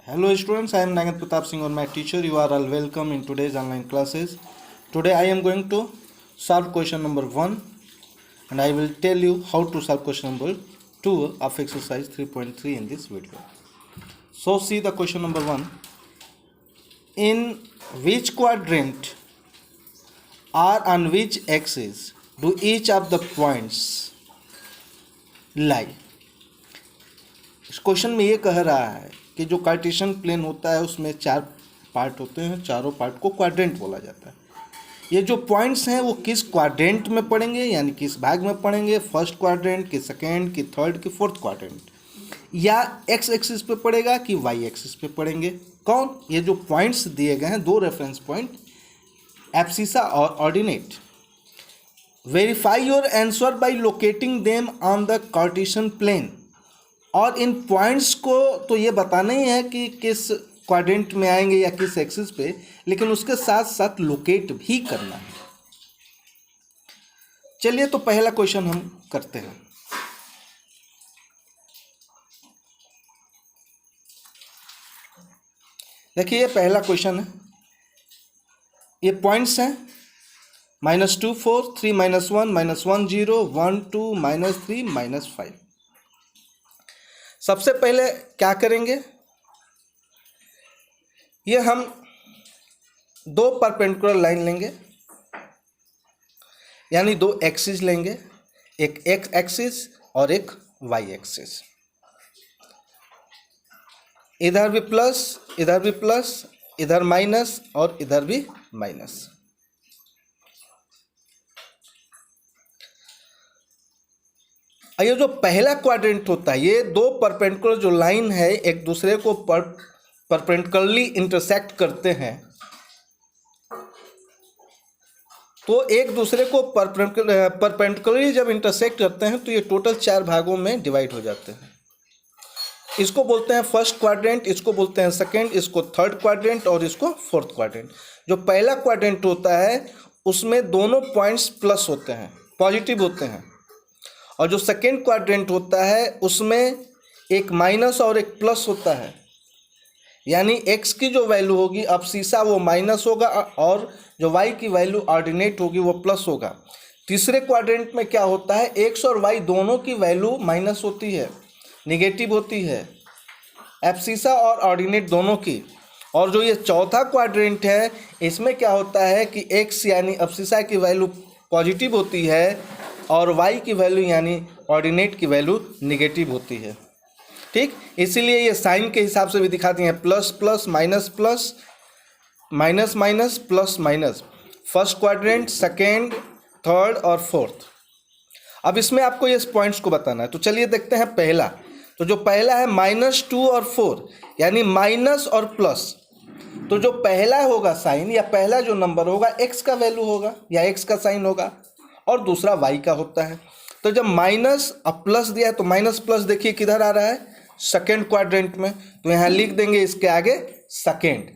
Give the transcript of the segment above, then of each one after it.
Hello students, I am Nagat Pratap Singh or my teacher. You are all welcome in today's online classes. Today I am going to solve question number 1 and I will tell you how to solve question number 2 of exercise 3.3 in this video. So see the question number 1. In which quadrant or on which axis do each of the points lie? इस question में ये कह रहा है कि जो Cartesian plane होता है उसमें 4 पार्ट होते हैं, चारों पार्ट को क्वाड्रेंट बोला जाता है। ये जो पॉइंट्स हैं वो किस क्वाड्रेंट में पड़ेंगे, यानी किस भाग में पड़ेंगे, फर्स्ट क्वाड्रेंट की, सेकेंड की, थर्ड की, फोर्थ क्वाड्रेंट, या एक्स एक्सिस पे पड़ेगा कि वाई एक्सिस पे पड़ेंगे। कौन? ये जो पॉइंट्स दिए गए हैं, 2 रेफरेंस पॉइंट, एब्सिसा और ordinate. Verify your answer by locating them on the Cartesian plane. और इन पॉइंट्स को तो ये बताना ही है कि किस क्वाड्रेंट में आएंगे या किस एक्सिस पे, लेकिन उसके साथ साथ लोकेट भी करना है। चलिए तो पहला क्वेश्चन हम करते हैं। देखिए ये पहला क्वेश्चन है, ये पॉइंट्स हैं -2 4 3 -1 -1 0 1 2 -3 -5। सबसे पहले क्या करेंगे, ये हम 2 परपेंडिकुलर लाइन लेंगे, यानी 2 एक्सिस लेंगे, एक एक्स एक्सिस और एक वाई एक्सिस। इधर भी प्लस, इधर भी प्लस, इधर माइनस और इधर भी माइनस। ये जो पहला क्वाड्रेंट होता है, ये 2 परपेंडिकुलर जो लाइन है एक दूसरे को परपेंडिकुलरली इंटरसेक्ट करते हैं, तो एक दूसरे को परपेंडिकुलरली जब इंटरसेक्ट करते हैं तो ये टोटल 4 भागों में डिवाइड हो जाते हैं। इसको बोलते हैं फर्स्ट क्वाड्रेंट, इसको बोलते हैं सेकेंड, इसको थर्ड क्वाड्रेंट और इसको फोर्थ क्वाड्रेंट। जो पहला क्वाड्रेंट होता है उसमें दोनों पॉइंट्स प्लस होते हैं, पॉजिटिव होते हैं, और जो सेकेंड क्वाड्रेंट होता है उसमें एक माइनस और एक प्लस होता है, यानी एक्स की जो वैल्यू होगी अब्सिसा वो माइनस होगा और जो वाई की वैल्यू ऑर्डिनेट होगी वो प्लस होगा। तीसरे क्वाड्रेंट में क्या होता है, एक्स और वाई दोनों की वैल्यू माइनस होती है, निगेटिव होती है, एब्सिसा और ऑर्डिनेट दोनों की। और जो ये चौथा क्वाड्रेंट है इसमें क्या होता है कि एक्स यानी अब्सिसा की वैल्यू पॉजिटिव होती है और वाई की वैल्यू यानी ऑर्डिनेट की वैल्यू निगेटिव होती है। ठीक, इसीलिए ये साइन के हिसाब से भी दिखाती हैं, plus plus minus plus, minus minus plus minus, first quadrant, second, third और फोर्थ। अब इसमें आपको ये पॉइंट्स को बताना है, तो चलिए देखते हैं पहला। तो जो पहला है -2 और 4, यानी माइनस और प्लस। तो जो पहला होगा साइन या पहला जो नंबर होगा एक्स का वैल्यू होगा या एक्स का साइन होगा, और दूसरा वाई का होता है। तो जब माइनस अब प्लस दिया है तो माइनस प्लस देखिए किधर आ रहा है, सेकेंड क्वाड्रेंट में, तो यहाँ लिख देंगे इसके आगे सेकेंड।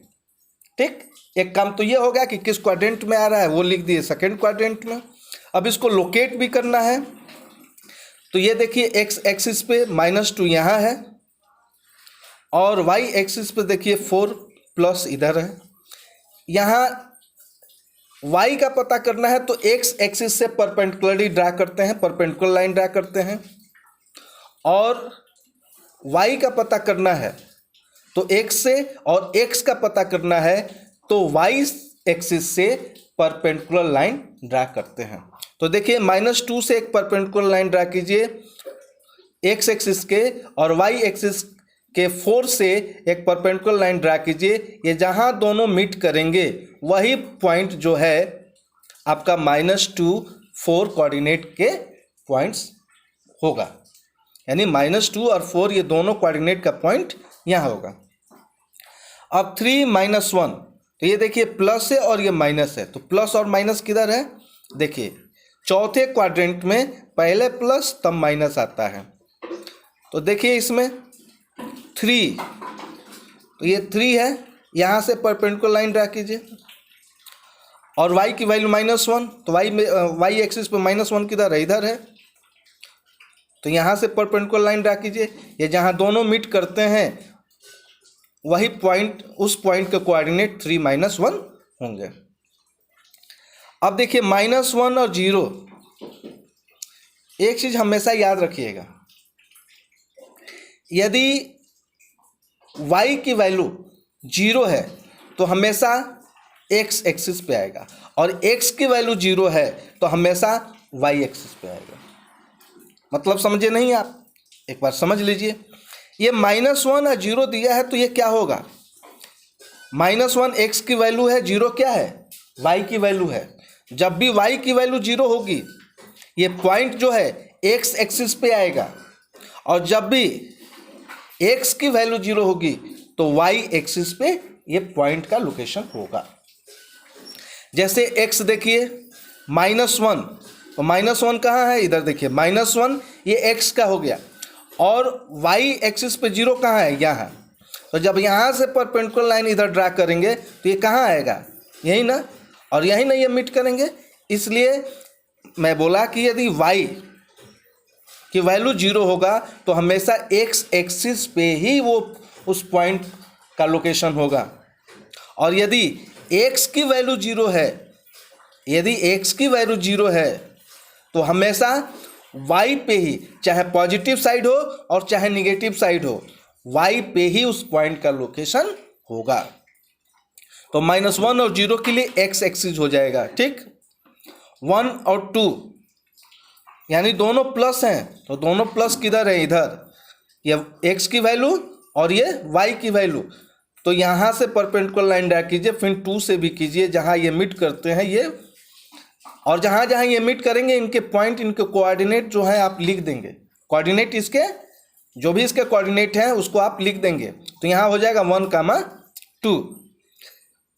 ठीक, एक काम तो ये हो गया कि किस क्वाड्रेंट में आ रहा है वो लिख दिए सेकेंड क्वाड्रेंट में। अब इसको लोकेट भी करना है, तो ये देखिए एक्स एक्सिस पे -2 यहाँ है और वाई एक्सिस पे देखिए 4 प्लस इधर है। यहाँ y का पता करना है तो x एक्सिस से परपेंडिकुलरली ड्रा करते हैं, परपेंडिकुलर लाइन ड्रा करते हैं, और y का पता करना है तो x से, और x का पता करना है तो y एक्सिस से परपेंडिकुलर लाइन ड्रा करते हैं। तो देखिए -2 से एक परपेंडिकुलर लाइन ड्रा कीजिए x एक्सिस के, और y एक्सिस के 4 से एक परपेंडिकुलर लाइन ड्रा कीजिए। ये जहाँ दोनों मीट करेंगे वही पॉइंट जो है आपका -2 4 कोऑर्डिनेट के पॉइंट्स होगा, यानी -2 और 4 ये दोनों कोऑर्डिनेट का पॉइंट यहाँ होगा। अब 3 -1, तो ये देखिए प्लस है और ये माइनस है, तो प्लस और माइनस किधर है, देखिए चौथे क्वाड्रेंट में पहले प्लस तब माइनस आता है। तो देखिए इसमें 3, तो ये 3 है, यहाँ से परपेंडिकुलर लाइन ड्रा कीजिए, और y की वैल्यू -1, तो y एक्सिस पे -1 किधर है, इधर है, तो यहाँ से परपेंडिकुलर लाइन ड्रा कीजिए। ये जहाँ दोनों मीट करते हैं वही पॉइंट, उस पॉइंट के कोऑर्डिनेट 3-1 होंगे। अब देखिए -1 और 0, एक चीज हमेशा याद रखिएगा, यदि y की वैल्यू 0 है तो हमेशा x एक्सिस पे आएगा, और x की वैल्यू 0 है तो हमेशा y एक्सिस पे आएगा। मतलब समझे नहीं आप? एक बार समझ लीजिए। ये -1 और 0 दिया है तो ये क्या होगा? -1 x की वैल्यू है, 0 क्या है? y की वैल्यू है। जब भी y की वैल्यू 0 होगी, ये पॉइंट जो है x एक्सिस पे आएगा, और जब भी x की वैल्यू 0 होगी तो y एक्सिस पे ये पॉइंट का लोकेशन होगा। जैसे x देखिए -1, तो -1 कहाँ है? इधर देखिए -1, ये x का हो गया, और y एक्सिस पे 0 कहाँ है? यहाँ। तो जब यहाँ से परपेंडिकुलर लाइन इधर ड्रा करेंगे तो ये कहाँ आएगा? यही ना, और यही ना ये मीट करेंगे। इसलिए मैं बोला कि यदि y की वैल्यू 0 होगा तो हमेशा x एक्सिस पे ही वो उस पॉइंट का लोकेशन होगा, और यदि x की वैल्यू 0 है, यदि x की वैल्यू 0 है तो हमेशा y पे ही, चाहे पॉजिटिव साइड हो और चाहे निगेटिव साइड हो, y पे ही उस पॉइंट का लोकेशन होगा। तो -1 और 0 के लिए x एक्सिस हो जाएगा, ठीक। 1 और 2 यानी दोनों प्लस हैं, तो दोनों प्लस किधर है? इधर। ये x की वैल्यू और ये y की वैल्यू, तो यहाँ से परपेंडिकुलर लाइन ड्रा कीजिए, फिर 2 से भी कीजिए, जहाँ ये मीट करते हैं ये, और जहाँ जहाँ ये मीट करेंगे इनके पॉइंट, इनके कोऑर्डिनेट जो है आप लिख देंगे। कोऑर्डिनेट इसके, जो भी इसके कोऑर्डिनेट हैं उसको आप लिख देंगे, तो यहाँ हो जाएगा 1, 2।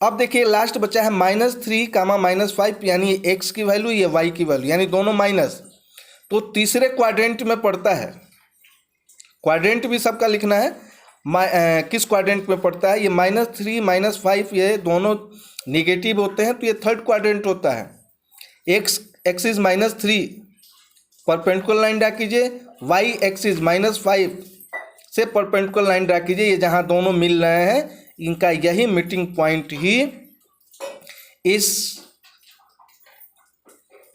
अब देखिए लास्ट बचा है -3, -5, यानी ये x की वैल्यू, ये y की वैल्यू, यानी दोनों माइनस, तो तीसरे क्वाड्रेंट में पड़ता है। क्वाड्रेंट भी सबका लिखना है, किस क्वाड्रेंट में पड़ता है? ये -3, -5, ये दोनों निगेटिव होते हैं, तो ये थर्ड क्वाड्रेंट होता है। x axis -3 perpendicular line draw कीजिए, y एक्सिस -5 से परपेंडिकुलर लाइन ड्रा कीजिए, ये जहाँ दोनों मिल रहे हैं इनका यही मीटिंग पॉइंट ही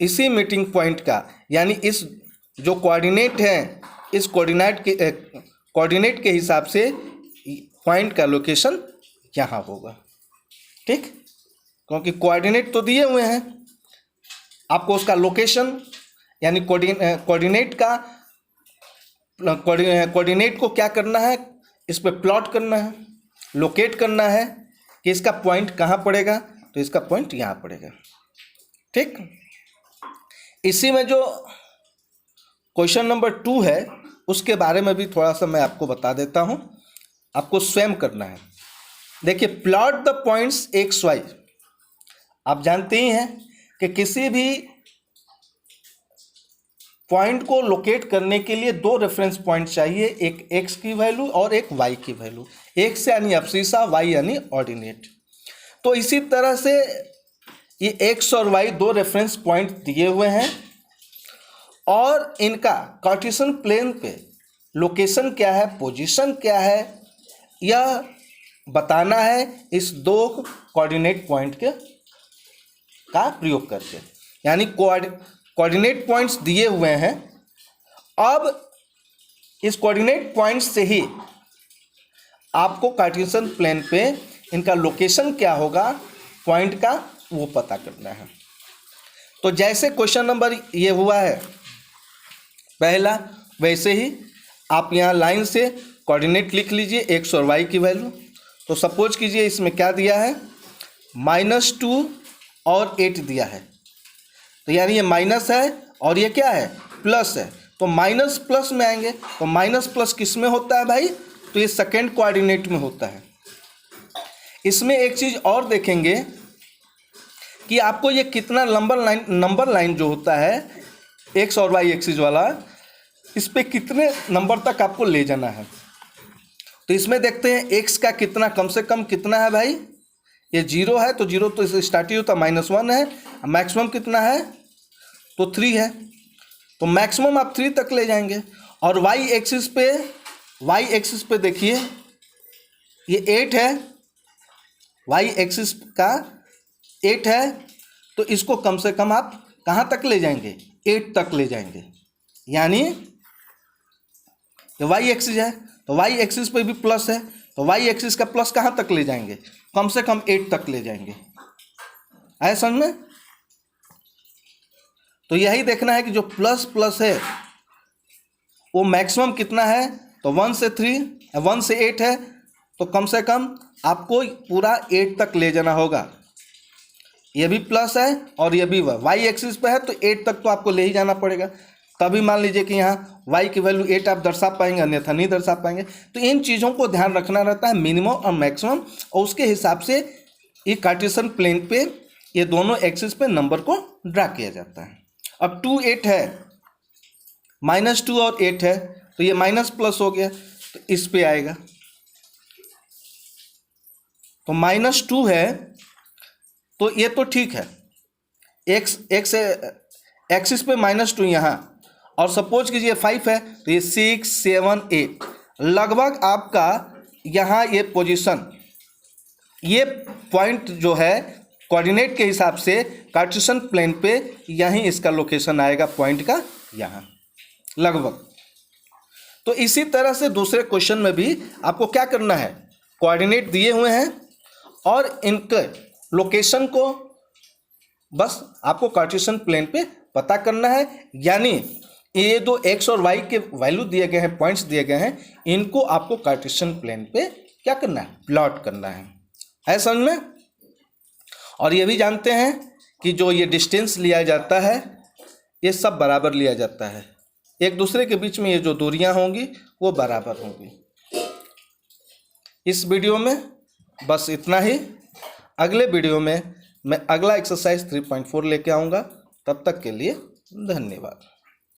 इसी मीटिंग पॉइंट का, यानी इस जो कोऑर्डिनेट है, इस कोऑर्डिनेट के हिसाब से पॉइंट का लोकेशन यहाँ होगा, ठीक। क्योंकि कोऑर्डिनेट तो दिए हुए हैं, आपको उसका लोकेशन यानी कोऑर्डिनेट का कोऑर्डिनेट को क्या करना है? इस पर प्लॉट करना है, लोकेट करना है कि इसका पॉइंट कहाँ पड़ेगा, तो इसका पॉइंट यहाँ पड़ेगा, ठीक। इसी में जो क्वेश्चन नंबर 2 है उसके बारे में भी थोड़ा सा मैं आपको बता देता हूँ, आपको स्वयं करना है। देखिए, plot the points x y. आप जानते ही हैं कि किसी भी पॉइंट को लोकेट करने के लिए 2 रेफरेंस पॉइंट चाहिए, एक x की वैल्यू और एक y की वैल्यू। x यानी अब्सिसा, y यानी ऑर्डिनेट। तो इसी तरह से ये x और y 2 रेफरेंस पॉइंट दिए हुए हैं, और इनका कार्टेशियन प्लेन पे लोकेशन क्या है, पोजीशन क्या है, यह बताना है इस 2 कोऑर्डिनेट पॉइंट के का प्रयोग करके। यानी कोऑर्डिनेट पॉइंट्स दिए हुए हैं, अब इस कोऑर्डिनेट पॉइंट्स से ही आपको कार्टेशियन प्लेन पे इनका लोकेशन क्या होगा पॉइंट का, वो पता करना है। तो जैसे क्वेश्चन नंबर ये हुआ है पहला, वैसे ही आप यहाँ लाइन से कोऑर्डिनेट लिख लीजिए, एक्स और वाई की वैल्यू। तो सपोज कीजिए इसमें क्या दिया है, -2 और 8 दिया है, तो यानी ये माइनस है और ये क्या है, प्लस है, तो माइनस प्लस में आएंगे। तो माइनस प्लस किस में होता है भाई, तो ये सेकेंड कोऑर्डिनेट में होता है। इसमें एक चीज़ और देखेंगे कि आपको ये कितना नंबर लाइन जो होता है एक्स और वाई एक्सिस वाला, इस पे कितने नंबर तक आपको ले जाना है। तो इसमें देखते हैं एक्स का कितना, कम से कम कितना है भाई, ये 0 है, तो 0 तो इसे स्टार्ट ही होता -1 है, मैक्सिमम कितना है, तो 3 है, तो मैक्सिमम आप 3 तक ले जाएंगे। और वाई एक्सिस पे देखिए ये 8 है, वाई एक्सिस का 8 है, तो इसको कम से कम आप कहाँ तक ले जाएंगे, 8 तक ले जाएंगे। यानी ये वाई एक्सिस है तो वाई एक्सिस पे भी प्लस है, तो वाई एक्सिस का प्लस कहाँ तक ले जाएंगे, कम से कम 8 तक ले जाएंगे। आया समझ में? तो यही देखना है कि जो प्लस प्लस है वो मैक्सिमम कितना है, तो 1 से 3, 1 से 8 है, तो कम से कम आपको पूरा 8 तक ले जाना होगा। ये भी प्लस है और ये भी वाई एक्सिस पे है, तो 8 तक तो आपको ले ही जाना पड़ेगा। तभी मान लीजिए कि यहाँ y की वैल्यू 8 आप दर्शा पाएंगे, अन्यथा नहीं दर्शा पाएंगे। तो इन चीज़ों को ध्यान रखना रहता है, मिनिमम और मैक्सिमम, और उसके हिसाब से ये कार्टेशियन प्लेन पे ये दोनों एक्सिस पे नंबर को ड्रा किया जाता है। अब 2 8 है, -2 और 8 है, तो ये माइनस प्लस हो गया, तो इस पे आएगा। तो -2 है तो ये तो ठीक है, एक्स एक्सिस पे -2 यहाँ, और सपोज कीजिए 5 है तो ये 6 7 8, लगभग आपका यहाँ ये पोजीशन, ये पॉइंट जो है कोऑर्डिनेट के हिसाब से कार्टेशियन प्लेन पे यहीं इसका लोकेशन आएगा, पॉइंट का यहाँ लगभग। तो इसी तरह से दूसरे क्वेश्चन में भी आपको क्या करना है, कोऑर्डिनेट दिए हुए हैं और इनके लोकेशन को बस आपको कार्टेशियन प्लेन पे पता करना है। यानी ये दो एक्स और वाई के वैल्यू दिए गए हैं, पॉइंट्स दिए गए हैं, इनको आपको कार्टेशियन प्लेन पे क्या करना है, प्लॉट करना है समझ में? और ये भी जानते हैं कि जो ये डिस्टेंस लिया जाता है ये सब बराबर लिया जाता है, एक दूसरे के बीच में ये जो दूरियां होंगी वो बराबर होंगी। इस वीडियो में बस इतना ही। अगले वीडियो में मैं अगला एक्सरसाइज 3.4 लेके आऊँगा। तब तक के लिए धन्यवाद।